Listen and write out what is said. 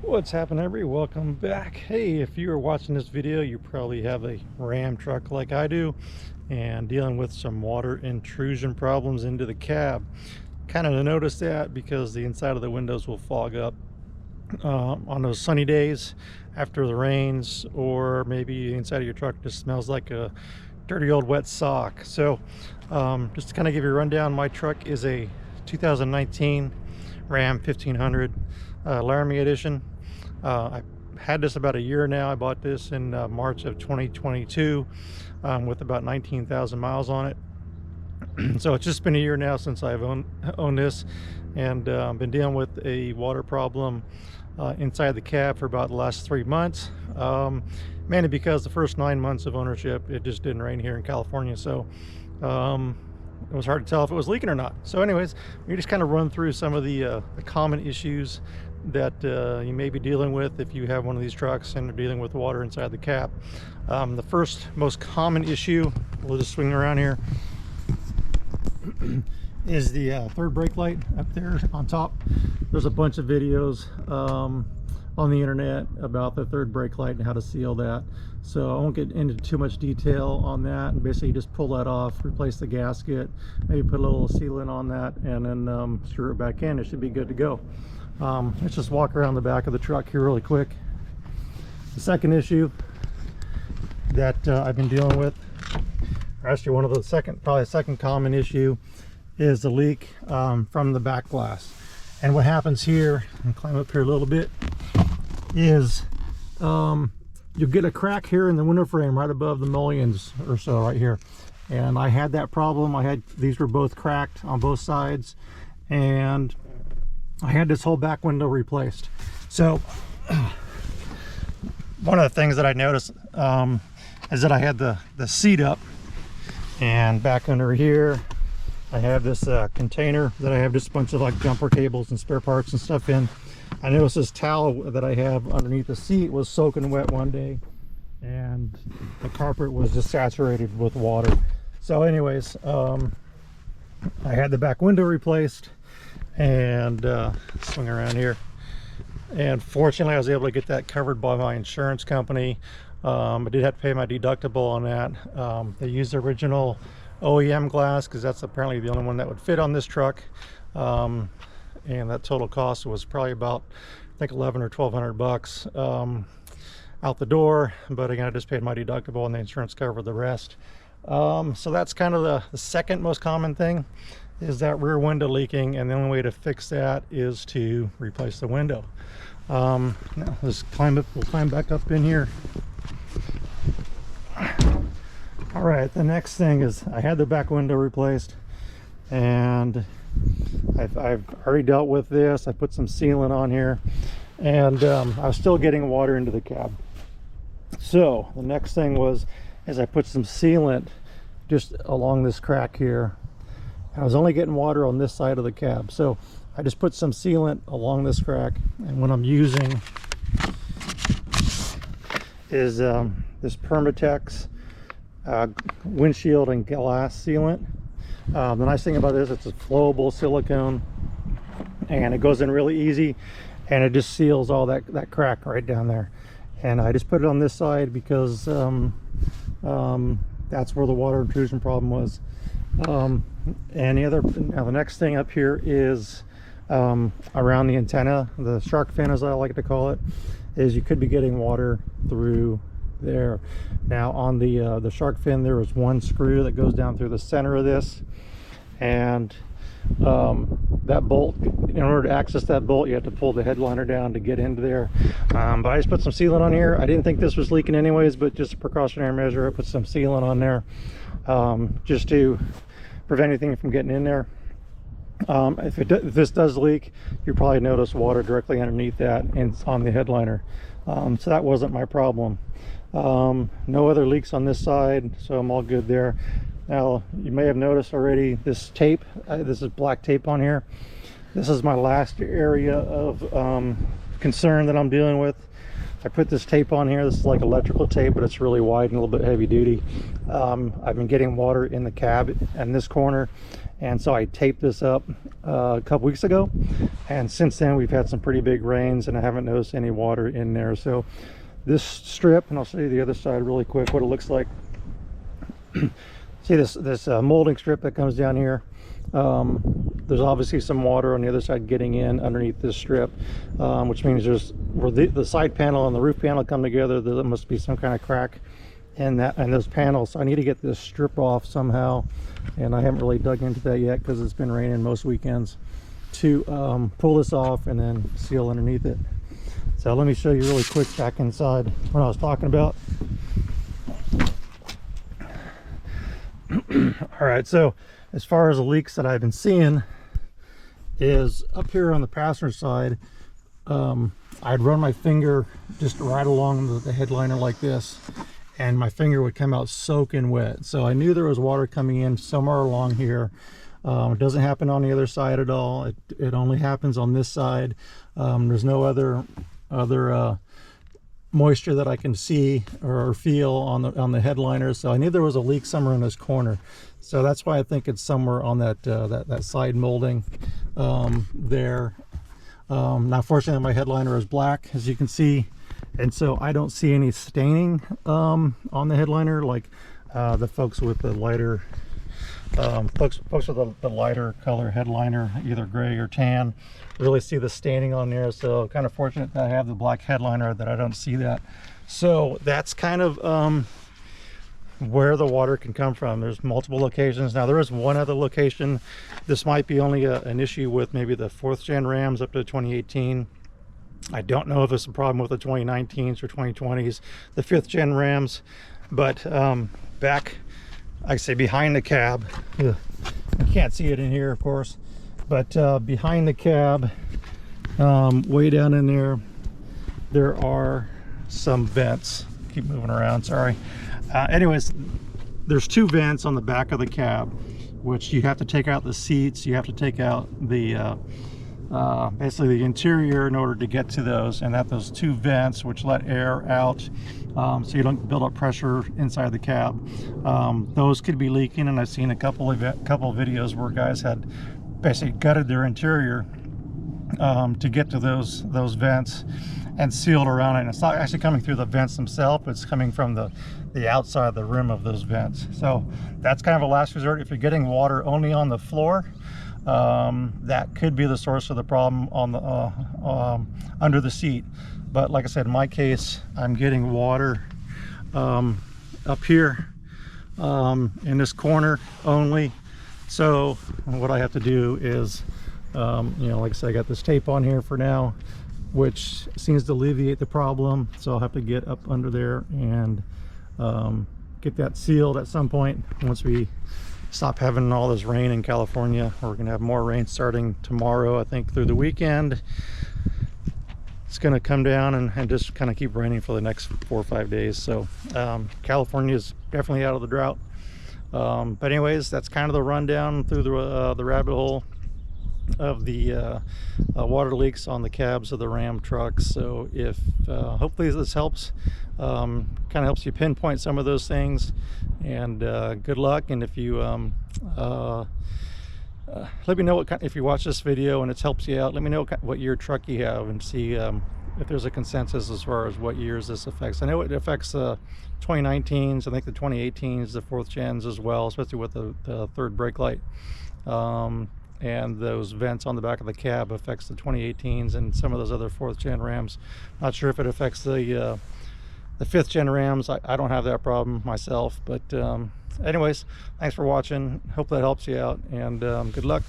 What's happening, everybody? Welcome back. Hey, if you are watching this video, you probably have a Ram truck like I do and dealing with some water intrusion problems into the cab. Kind of noticed that because the inside of the windows will fog up on those sunny days after the rains, or maybe the inside of your truck just smells like a dirty old wet sock. So just to kind of give you a rundown, my truck is a 2019 Ram 1500 Laramie edition. I had this about a year now. I bought this in March of 2022 with about 19,000 miles on it. So it's just been a year now since I've owned this, and been dealing with a water problem inside the cab for about the last 3 months, mainly because the first 9 months of ownership it just didn't rain here in California, so it was hard to tell if it was leaking or not. So anyways, we just kind of run through some of the common issues that you may be dealing with if you have one of these trucks and are dealing with water inside the cab. The first most common issue, we'll just swing around here, is the third brake light up there on top. There's a bunch of videos on the internet about the third brake light and how to seal that, so I won't get into too much detail on that. And basically just pull that off, replace the gasket, maybe put a little sealant on that, and then screw it back in. It should be good to go. Let's just walk around the back of the truck here really quick. The second issue that I've been dealing with, or actually one of the probably the second common issue, is the leak from the back glass. And what happens here, and climb up here a little bit, is you'll get a crack here in the window frame right above the mullions or so right here. And I had that problem. These were both cracked on both sides, and I had this whole back window replaced. So one of the things that I noticed is that I had the seat up, and back under here I have this container that I have just a bunch of like jumper cables and spare parts and stuff in. I noticed this towel that I have underneath the seat was soaking wet one day, and the carpet was just saturated with water. So anyways, I had the back window replaced, and swing around here, and fortunately I was able to get that covered by my insurance company. I did have to pay my deductible on that. They used the original OEM glass because that's apparently the only one that would fit on this truck, and that total cost was probably about, I think, 11 or 1200 bucks out the door. But again, I just paid my deductible and the insurance covered the rest. So that's kind of the second most common thing, is that rear window leaking, and the only way to fix that is to replace the window. Now let's we'll climb back up in here. All right, the next thing is I had the back window replaced, and I've already dealt with this. I put some sealant on here, and I was still getting water into the cab. So the next thing is I put some sealant just along this crack here. I was only getting water on this side of the cab, so I just put some sealant along this crack. And what I'm using is this Permatex windshield and glass sealant. The nice thing about this, it's a flowable silicone, and it goes in really easy, and it just seals all that crack right down there. And I just put it on this side because that's where the water intrusion problem was. And now the next thing up here is around the antenna, the shark fin as I like to call it, is you could be getting water through there. Now on the shark fin, there is one screw that goes down through the center of this, and that bolt, in order to access that bolt, you have to pull the headliner down to get into there. But I just put some sealant on here. I didn't think this was leaking anyways, but just a precautionary measure, I put some sealant on there just to prevent anything from getting in there. If this does leak, you probably notice water directly underneath that and on the headliner. So that wasn't my problem. No other leaks on this side, so I'm all good there. Now you may have noticed already this tape, this is black tape on here. This is my last area of concern that I'm dealing with. I put this tape on here. This is like electrical tape, but it's really wide and a little bit heavy duty. I've been getting water in the cab in this corner, and so I taped this up a couple weeks ago, and since then we've had some pretty big rains and I haven't noticed any water in there. So this strip, and I'll show you the other side really quick what it looks like. See this molding strip that comes down here. There's obviously some water on the other side getting in underneath this strip, which means there's where the side panel and the roof panel come together, there must be some kind of crack in that and those panels. So I need to get this strip off somehow, and I haven't really dug into that yet because it's been raining most weekends, to pull this off and then seal underneath it. So let me show you really quick back inside what I was talking about. All right, so as far as the leaks that I've been seeing is up here on the passenger side. I'd run my finger just right along the headliner like this, and my finger would come out soaking wet. So I knew there was water coming in somewhere along here. It doesn't happen on the other side at all. It only happens on this side. There's no other moisture that I can see or feel on the headliner. So I knew there was a leak somewhere in this corner. So that's why I think it's somewhere on that side molding there. Now fortunately my headliner is black, as you can see, and so I don't see any staining on the headliner like the folks with the lighter folks with the lighter color headliner, either gray or tan, really see the staining on there. So kind of fortunate that I have the black headliner that I don't see that. So that's kind of where the water can come from. There's multiple locations. Now there is one other location. This might be only an issue with maybe the 4th gen Rams up to 2018. I don't know if it's a problem with the 2019s or 2020s, the 5th gen Rams, but back, I say behind the cab, you can't see it in here of course, but behind the cab, way down in there are some vents. Keep moving around, sorry. Anyways, there's 2 vents on the back of the cab, which you have to take out the seats, you have to take out the basically the interior in order to get to those, and those 2 vents which let air out, so you don't build up pressure inside the cab. Those could be leaking, and I've seen a couple of videos where guys had basically gutted their interior to get to those vents and sealed around it. And it's not actually coming through the vents themselves, it's coming from the outside of the rim of those vents. So that's kind of a last resort. If you're getting water only on the floor, that could be the source of the problem on the under the seat. But like I said, in my case, I'm getting water up here in this corner only. So what I have to do is, you know, like I said, I got this tape on here for now, which seems to alleviate the problem. So I'll have to get up under there and get that sealed at some point once we stop having all this rain in California. We're gonna have more rain starting tomorrow, I think, through the weekend. It's gonna come down and just kind of keep raining for the next 4 or 5 days. So California is definitely out of the drought. But anyways, that's kind of the rundown through the rabbit hole of the water leaks on the cabs of the Ram trucks. So if hopefully this helps, kind of helps you pinpoint some of those things, and good luck. And if you let me know if you watch this video and it helps you out, let me know what year truck you have, and see if there's a consensus as far as what years this affects. I know it affects 2019s, I think the 2018s, the 4th gens as well, especially with the third brake light. And those vents on the back of the cab affects the 2018s and some of those other 4th gen Rams. Not sure if it affects the 5th gen Rams. I don't have that problem myself, but anyways, thanks for watching. Hope that helps you out, and good luck.